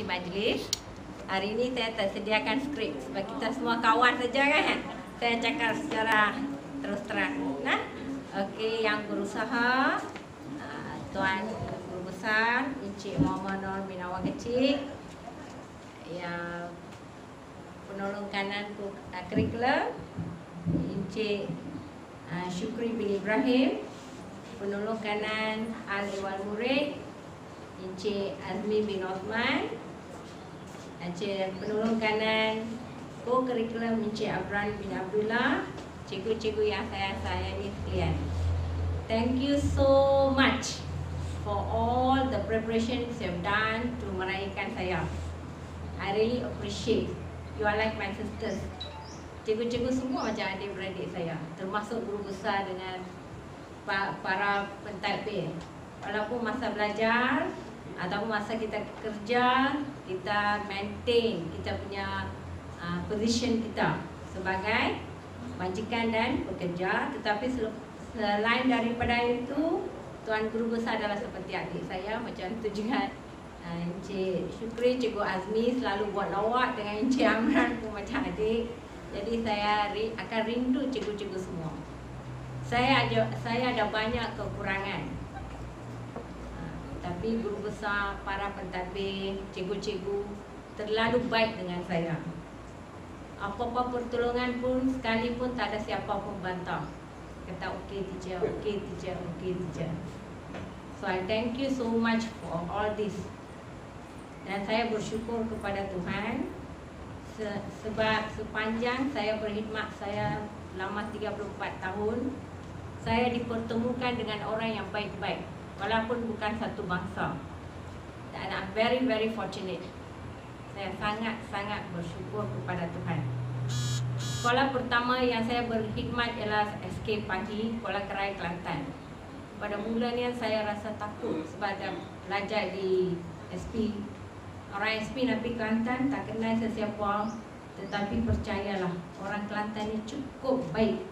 di majlis. Hari ini saya tak sediakan skrip sebab kita semua kawan saja kan. Saya cakap secara terus terang. Nah, okey, yang berusaha Tuan Guru Besar Encik Muhammad Nur bin Awang Kecil, yang penolong kanan kurikulum Encik Syukri bin Ibrahim, penolong kanan Al-Iwal Murid Encik Azmi bin Osman, Encik penolong kanan kurikulum Encik Abran bin Abdullah, cikgu-cikgu yang saya sayangi sekalian. Thank you so much for all the preparations you have done to meraihkan saya. I really appreciate. You are like my sisters. Cikgu-cikgu semua macam adik-beradik saya, termasuk guru besar dengan para pentadbir. Walaupun masa belajar ataupun masa kita kerja, kita maintain kita punya position kita sebagai majikan dan pekerja. Tetapi selain daripada itu, Tuan Guru Besar adalah seperti adik saya. Macam itu juga Encik Syukri, Cikgu Azmi selalu buat lawak dengan Encik Amran pun macam adik. Jadi saya akan rindu cikgu-cikgu semua. Saya ada banyak kekurangan, tapi guru besar, para pentadbir, cikgu-cikgu terlalu baik dengan saya. Apa-apa pertolongan pun sekalipun tak ada siapa pun bantah. Kata okey teacher, okey teacher, okey teacher. So I thank you so much for all this. Dan saya bersyukur kepada Tuhan sebab sepanjang saya berkhidmat, saya lama 34 tahun, saya dipertemukan dengan orang yang baik-baik walaupun bukan satu bangsa. Dan I'm very very fortunate. Saya sangat-sangat bersyukur kepada Tuhan. Sekolah pertama yang saya berkhidmat ialah SK Pagi, Sekolah Kerai Kelantan. Pada mulanya saya rasa takut sebab belajar di SP. Orang SP Negeri Kelantan tak kenal sesiapa, tetapi percayalah, orang Kelantan ni cukup baik,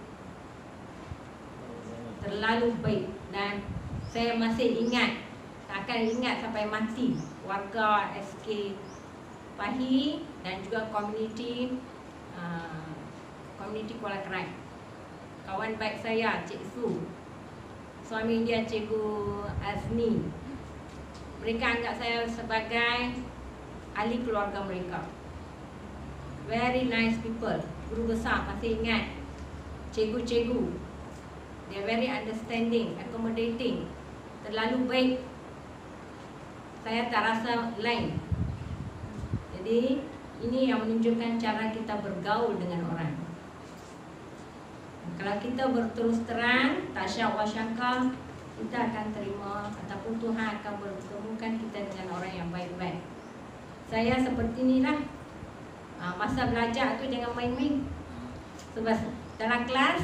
terlalu baik. Dan saya masih ingat, akan ingat sampai mati, warga SK Pagi dan juga komuniti Kuala Kerai. Kawan baik saya Cik Su, suami dia Cikgu Azni, mereka anggap saya sebagai ahli keluarga mereka. Very nice people. Guru besar masih ingat. Cikgu-cikgu, they very understanding, accommodating, terlalu baik. Saya tak rasa lain. Jadi ini yang menunjukkan cara kita bergaul dengan orang. Kalau kita berterus terang, tak syak wasyangka, kita akan terima ataupun Tuhan akan bertemukan kita dengan orang yang baik-baik. Saya seperti inilah. Masa belajar tu jangan main-main. Sebab dalam kelas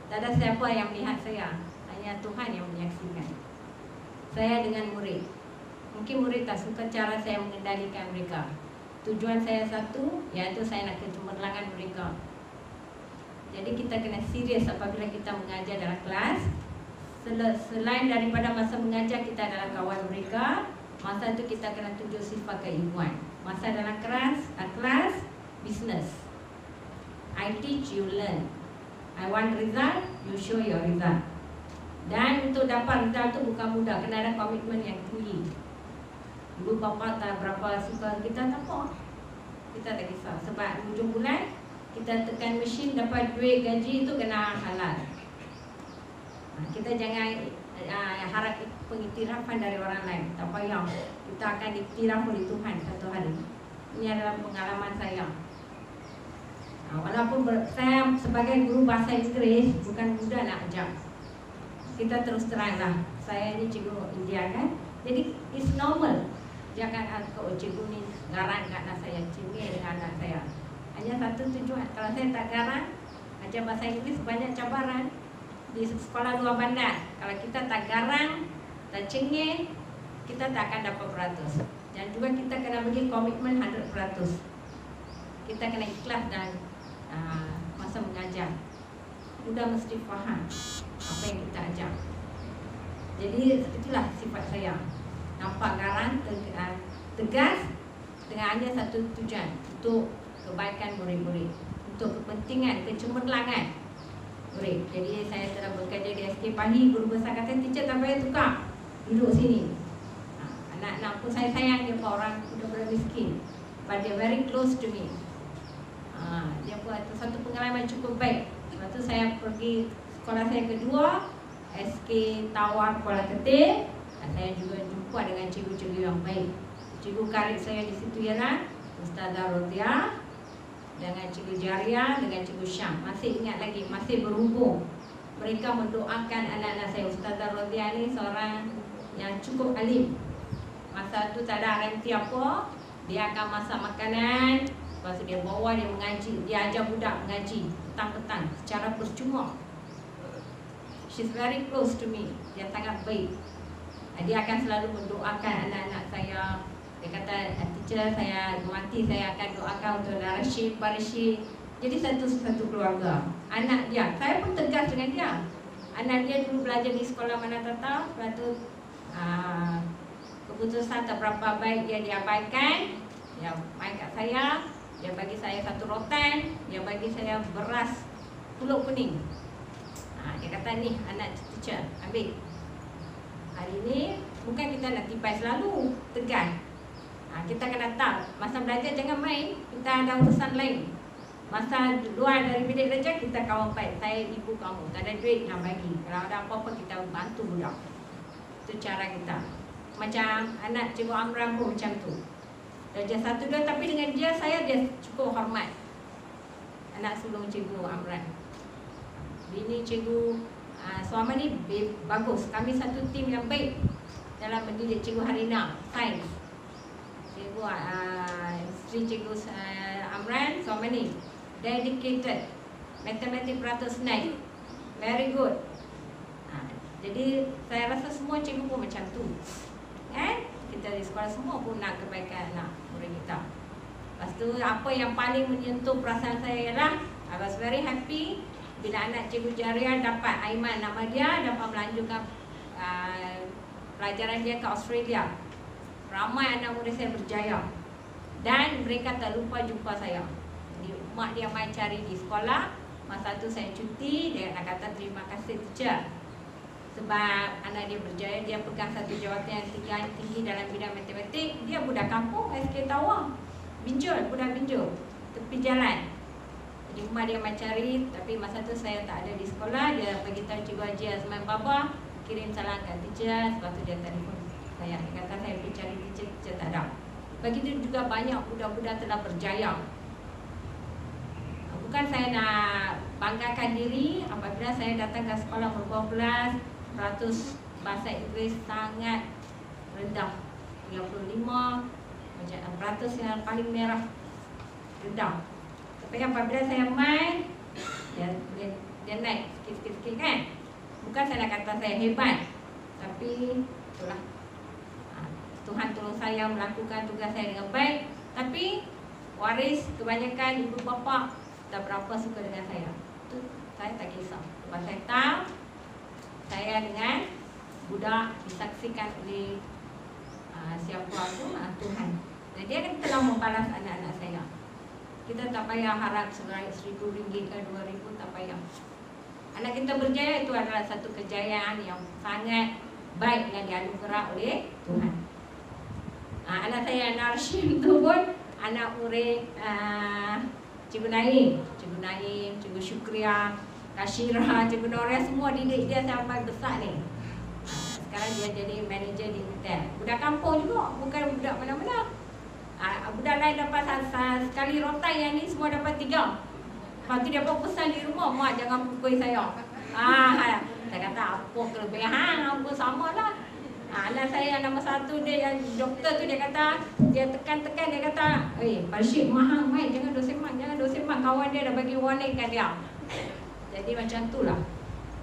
tak ada siapa yang melihat saya, hanya Tuhan yang menyaksikan. Saya dengan murid, mungkin murid tak suka cara saya mengendalikan mereka. Tujuan saya satu, iaitu saya nak kecemerlangan mereka. Jadi kita kena serius apabila kita mengajar dalam kelas. Selain daripada masa mengajar kita adalah kawan mereka, masa itu kita kena tunjuk sifat keibuan. Masa dalam kelas, business. I teach, you learn. I want result, you show your result. Dan untuk dapat result itu bukan mudah, kena ada komitmen yang tinggi. Ibu bapa tak berapa suka kita, tak apa, kita tak kisah. Sebab hujung bulan kita tekan mesin, dapat duit gaji itu kena halal. Kita jangan harap pengiktirafan dari orang lain. Tak payah, kita akan diiktiraf oleh Tuhan satu hari. Ini adalah pengalaman saya. Walaupun saya sebagai guru bahasa Inggeris bukan mudah nak ajar. Kita terus teranglah, saya ni cikgu India kan. Jadi it's normal. Jangan cikgu ni garang kat anak saya, cengih dengan anak saya. Hanya satu tujuan, kalau saya tak garang ajar bahasa Inggeris, banyak cabaran di sekolah luar bandar. Kalau kita tak garang, tak cengih, kita tak akan dapat 100. Dan juga kita kena bagi komitmen 100%. Kita kena ikhlas dan masa mengajar. Budak mesti faham apa yang kita ajar. Jadi itulah sifat saya. Nampak garang, tegas hanya satu tujuan, untuk kebaikan murid-murid, untuk kepentingan, kecemerlangan murid. Jadi saya telah bekerja di SK Pahing. Guru besar kata, teacher tak payah tukar, duduk sini. Anak-anak pun saya sayang, dia pun orang budak-budak miskin, but they very close to me. Dia pun satu pengalaman cukup baik. Lepas tu saya pergi sekolah saya kedua, SK Tawar Kuala Ketir. Saya juga jumpa dengan cikgu-cikgu yang baik. Cikgu karib saya di situ ialah Ustazah Rodia, dengan Cikgu Jaria, dengan Cikgu Syam. Masih ingat lagi, masih berhubung. Mereka mendoakan anak-anak saya. Ustazah Rodia ni seorang yang cukup alim. Masa tu tak ada RMT apa, dia akan masak makanan, lepas tu dia bawa, dia mengaji, dia ajar budak mengaji petang-petang secara percuma. She's very close to me. Dia sangat baik. Dia akan selalu mendoakan anak-anak saya. Dia kata, teacher, saya mati, saya akan doakan untuk Rashid, Pak Rashid. Jadi satu keluarga. Anak dia, saya pun tegas dengan dia. Anak dia dulu belajar di sekolah mana tak tahu. Lepas tu keputusan tak berapa baik dia diabaikan. Dia main kat saya, dia bagi saya satu rotan, dia bagi saya beras pulut kuning. Dia kata, ni anak teacher, ambil. Hari ni bukan kita nak tipai selalu, tegas. Kita kena tahu, masa belajar jangan main, kita ada urusan lain. Masa luar dari bilik belajar, kita kawan baik. Saya ibu kamu, tak ada duit nak bagi. Kalau ada apa-apa, kita bantu budak. Itu cara kita. Macam anak Cikgu Amran pun macam tu. Darjah 1, 2, tapi dengan dia cukup hormat. Anak sulung Cikgu Amran. Bini Cikgu Suama ni bagus. Kami satu tim yang baik dalam mendidik. Cikgu Harina, sains. Cikgu Sri Cikgu Amran Suama ni dedicated. Matematik peratus naik. Very good. Jadi saya rasa semua cikgu pun macam tu. Kita di sekolah semua pun nak kebaikan anak murid kita. Lepas tu apa yang paling menyentuh perasaan saya ialah I was very happy bila anak Cikgu Jaria dapat, Aiman nama dia, dapat melanjutkan pelajaran dia ke Australia. Ramai anak murid saya berjaya. Dan mereka tak lupa jumpa saya. Jadi mak dia main cari di sekolah. Masa tu saya cuti, dia nak kata terima kasih teacher. Sebab anak dia berjaya, dia pegang satu jawatan yang tinggi dalam bidang matematik. Dia budak kampung, SK Tawar, Binjol, budak Binjol, tepi jalan. Jadi mak dia main cari, tapi masa tu saya tak ada di sekolah. Dia beritahu Cikgu Haji Azman Baba, kirim salam kat teacher. Sebab tu dia telefon saya. Dia kata saya pergi cari teacher, teacher tak ada. Begitu juga banyak budak-budak telah berjaya. Bukan saya nak banggakan diri apabila saya datang ke sekolah berapa belas, peratus bahasa Inggeris sangat rendah, 35%, peratus yang paling merah, rendah. Tapi apabila saya main, dia naik sikit-sikit kan. Bukan saya nak kata saya hebat, tapi itulah, Tuhan tolong saya melakukan tugas saya dengan baik. Tapi waris kebanyakan ibu bapa tak berapa suka dengan saya. Itu saya tak kisah. Sebab saya tahu saya dengan budak disaksikan oleh siapa pun, Tuhan. Dan dia kan telah membalas anak-anak saya. Kita tak payah harap RM1,000 ke RM2,000, tak payah. Anak kita berjaya itu adalah satu kejayaan yang sangat baik yang dianugerah oleh Tuhan. Anak saya Narshim tu pun anak murid Cikgu Naim, Cikgu Syukria, Kashira, Cikgu Noria, semua didik dia sampai besar ni. Sekarang dia jadi manager di hotel. Budak kampung juga, bukan budak mana-mana. Budak lain dapat sekali rotan, yang ni semua dapat 3. Lepas tu dia pun pesan di rumah, mak jangan pukul saya. Saya kata apa kelebihan, apa sama lah. Anak saya yang nombor 1 dia yang doktor tu, dia kata, dia tekan-tekan, dia kata, Pak Rashid mahal main, jangan dosen mak, kawan dia dah bagi warning kat dia. Jadi macam tu lah.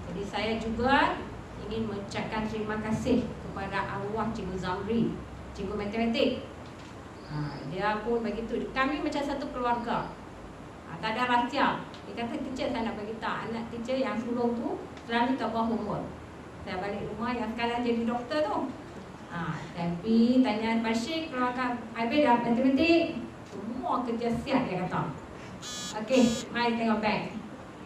Jadi saya juga ingin mengucapkan terima kasih kepada arwah Cikgu Zamri, Cikgu Matematik. Dia pun begitu. Kami macam satu keluarga. Tak ada rahsia. Dia kata, teacher saya nak beritahu, anak teacher yang sulung tu selalu tak buat homework. Saya balik rumah yang sekarang jadi doktor tu, Tapi tanya Bashir, keluarkan habis dah matematik, semua kerja siap dia kata. Okey, mari tengok bank.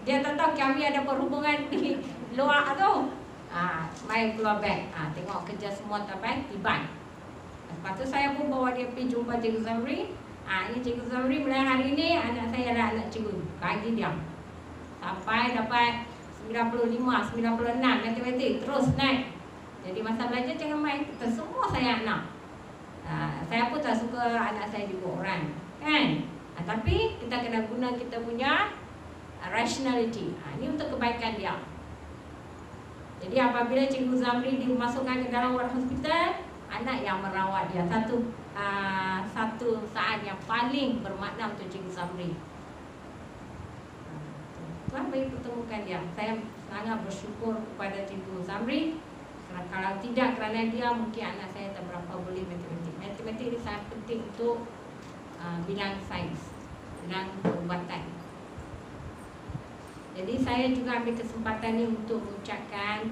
Dia tak tahu kami ada perhubungan di luar tu. Mari keluar bank. Tengok kerja semua tak bank di bank. Lepas tu saya pun bawa dia pergi jumpa Cikgu Zamri. Ini Cikgu Zamri mulai hari ni anak saya adalah anak cikgu. Bagi dia. Sampai dapat 95, 96 matematik terus naik. Jadi masa belajar jangan main, kita semua saya nak. Saya pun tak suka anak saya dibuat orang, kan? Tapi kita kena guna kita punya rationality. Ini untuk kebaikan dia. Jadi apabila Cikgu Zamri dimasukkan ke dalam ward hospital, anak yang merawat dia satu saat yang paling bermakna untuk Cikgu Zamri. Tuan bagi pertemukan dia. Saya sangat bersyukur kepada Cikgu Zamri. Kalau tidak kerana dia, mungkin anak saya tak berapa boleh matematik. Matematik ini sangat penting untuk bidang sains, bidang perubatan. Jadi saya juga ambil kesempatan ini untuk mengucapkan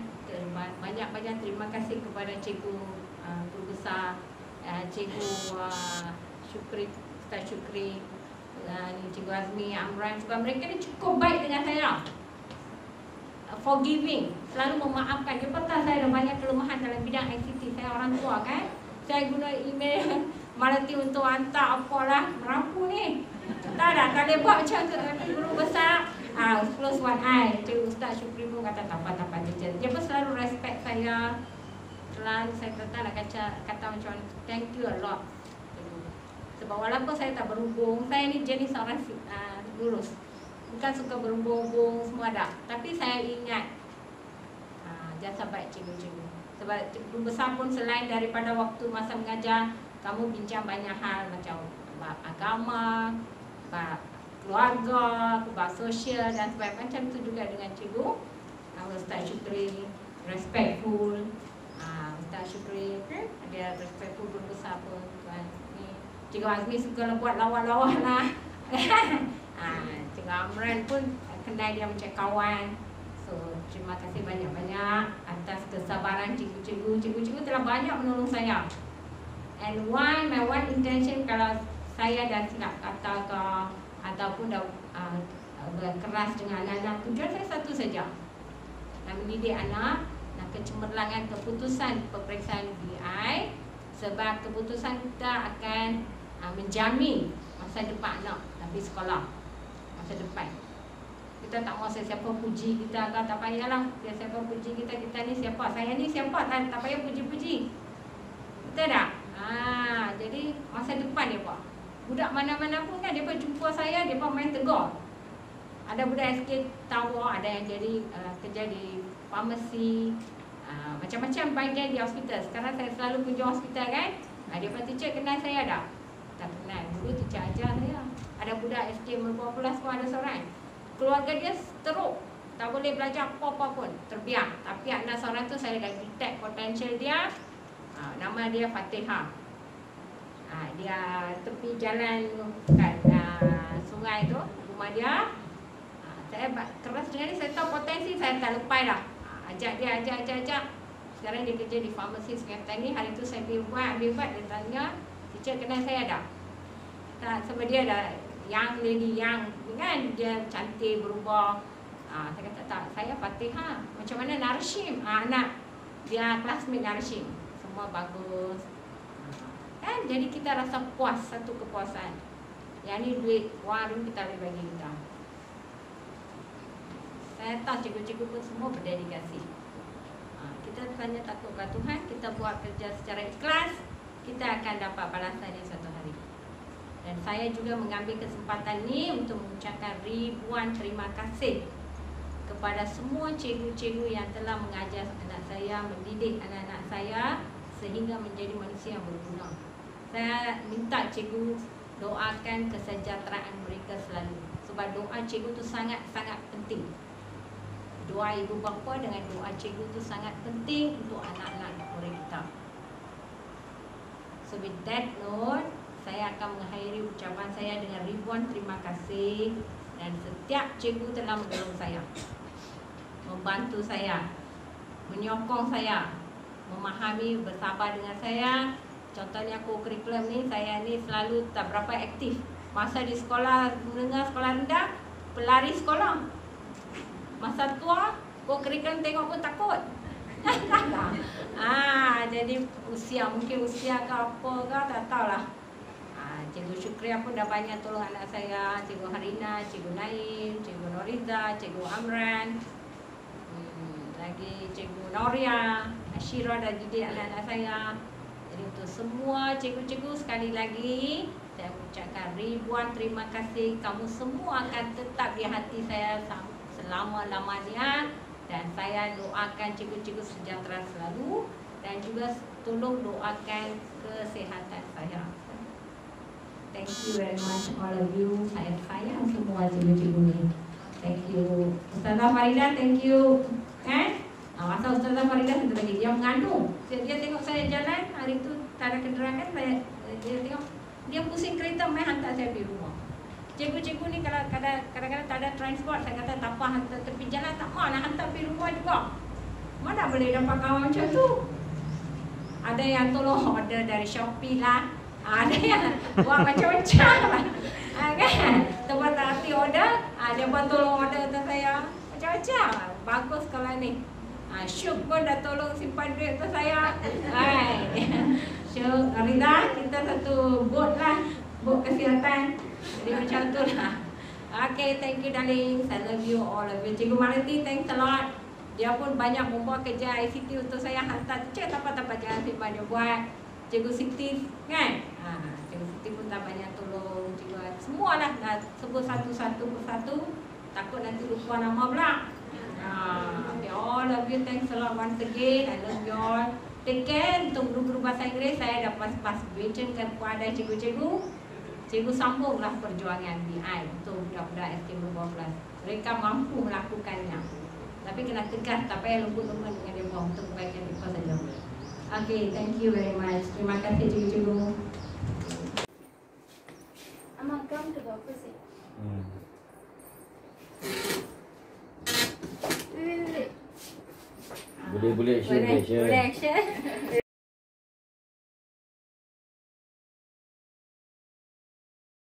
banyak-banyak terima kasih kepada Cikgu Guru Besar, Cikgu Syukri, Ustaz Syukri, Cikgu Azmi, Amran. Sebab mereka ni cukup baik dengan saya. Forgiving, selalu memaafkan. Dia tahu saya ada banyak kelemahan dalam bidang ICT. Saya orang tua kan. Saya guna email Malati untuk hantar apalah merapu ni. Tak boleh buat macam tu. Guru besar 10 SWAT I, Cikgu Ustaz Syukri pun kata tak apa dia pun selalu respect saya. Selalu saya nak kata macam thank you a lot. Sebab walaupun saya tak berhubung, saya ni jenis orang lurus. Bukan suka berhubung-hubung semua dah. Tapi saya ingat jasa baik cikgu-cikgu. Sebab guru besar pun selain daripada waktu masa mengajar, kamu bincang banyak hal macam bab agama, bab keluarga, bab sosial dan sebagainya. Macam tu juga dengan cikgu Ustaz Syukri, respectful. Ustaz Syukri dia respectful guru besar pun. Ni Cikgu Azmi suka buat lawan-lawan lah. Cikgu Amran pun kenal dia macam kawan. So terima kasih banyak-banyak atas kesabaran cikgu-cikgu. Cikgu-cikgu telah banyak menolong saya. And my one intention, kalau saya dah silap kata ke ataupun dah berkeras dengan anak-anak, tujuan saya satu saja, nak mendidik anak, nak kecemerlangan keputusan peperiksaan BI. Sebab keputusan kita akan menjamin masa depan anak pergi sekolah, masa depan. Kita tak mahu siapa puji kita ke, tak payahlah siapa puji kita. Kita ni siapa, saya ni siapa, tak payah puji-puji. Betul tak? Jadi masa depan dia pak. Budak mana-mana pun kan, dia jumpa saya, dia main tegur. Ada budak SK Tower, ada yang jadi kerja di farmasi, macam-macam bagian di hospital. Sekarang saya selalu kunjung hospital kan. Dia kata, teacher kenal saya tak? Tak kenal, dulu teacher ajar saya. Ada budak SK Merbuah Pulas pun ada seorang. Keluarga dia teruk, tak boleh belajar apa-apa pun, terbiak. Tapi anak seorang tu saya dah detect potential dia. Nama dia Fatihah. Dia tepi jalan kat sungai tu, rumah dia. Saya keras dengan dia, saya tahu potensi, saya tak lepas dah. Ajak dia. Sekarang dia kerja di farmasi Sungai Petani. Hari tu saya ambil ubat, dia tanya, teacher kenal saya tak? Tak, sebab dia dah young lady, young kan, dia cantik, berubah. Saya kata tak, saya Fatihah. Macam mana Narshim? Anak dia classmate Narshim, semua bagus. Kan, jadi kita rasa puas, satu kepuasan. Yang ni duit warung kita boleh bagi kita. Saya tahu cikgu-cikgu pun semua berdedikasi. Kita hanya takutkan Tuhan, kita buat kerja secara ikhlas, kita akan dapat balasannya suatu hari. Dan saya juga mengambil kesempatan ini untuk mengucapkan ribuan terima kasih kepada semua cikgu-cikgu yang telah mengajar anak saya, mendidik anak-anak saya sehingga menjadi manusia yang berguna. Saya minta cikgu doakan kesejahteraan mereka selalu. Sebab doa cikgu itu sangat-sangat penting. Doa ibu bapa dengan doa cikgu itu sangat penting untuk anak-anak murid kita. So with that note, saya akan mengakhiri ucapan saya dengan ribuan terima kasih. Dan setiap cikgu telah menolong saya, membantu saya, menyokong saya, memahami, bersabar dengan saya. Contohnya co-curriculum ni, saya ni selalu tak berapa aktif. Masa di sekolah menengah, sekolah rendah, pelari sekolah. Masa tua, co-curriculum tengok pun takut. Jadi mungkin usia ke apa ke, tak tahulah. Cikgu Syukria pun dah banyak tolong anak saya. Cikgu Harina, Cikgu Naim, Cikgu Noriza, Cikgu Amran, lagi Cikgu Noria, Ashira dah didik anak-anak saya. Jadi untuk semua cikgu-cikgu, sekali lagi saya ucapkan ribuan terima kasih. Kamu semua akan tetap di hati saya selama-lamanya. Dan saya doakan cikgu-cikgu sejahtera selalu. Dan juga tolong doakan kesihatan saya. Thank you very much all of you. Saya sayang semua cikgu-cikgu ni. Thank you. Ustazah Farida, thank you. Masa Ustazah Farida satu lagi, dia mengandung. Dia tengok saya jalan, hari tu tak ada kenderaan, dia tengok, dia pusing kereta main hantar saya pergi rumah. Cikgu-cikgu ni kadang-kadang tak ada transport, saya kata tak apa hantar tepi jalan, tak mau nak hantar pergi rumah juga. Mana boleh dapat kawan macam tu? Ada yang tolong order dari Shopee lah, ada yang buat macam-macam lah, kan? Tempat hati order, dia buat tolong order untuk saya macam-macam. Bagus kalau ni. Syuk pun dah tolong simpan duit untuk saya. Syuk, Rida, kita satu bot lah, bot kesihatan. Jadi macam tu lah. Okay, thank you darling. I love you all of you. Cikgu Mariti, thanks a lot. Dia pun banyak membuat kerja ICT untuk saya hantar. Cik apa-apa jangan simpan dia buat. Cikgu Siti kan? Cikgu Siti pun tak banyak tolong. Cikgu semua lah, sebut satu-satu persatu. Takut nanti lupa nama pula. Okay, all of you, thanks a lot once again. I love you all. Take care. Untuk guru-guru bahasa Inggeris, saya dapat mentionkan kepada cikgu-cikgu. Cikgu sambunglah perjuangan BI untuk budak-budak ST12. Mereka mampu melakukannya. Tapi kena tegas, tak payah lembut-lembut dengan dia untuk kebaikan mereka saja. Okay, thank you very much. Terima kasih cikgu-cikgu. Amma, come to the opposite. Boleh action. Boleh action.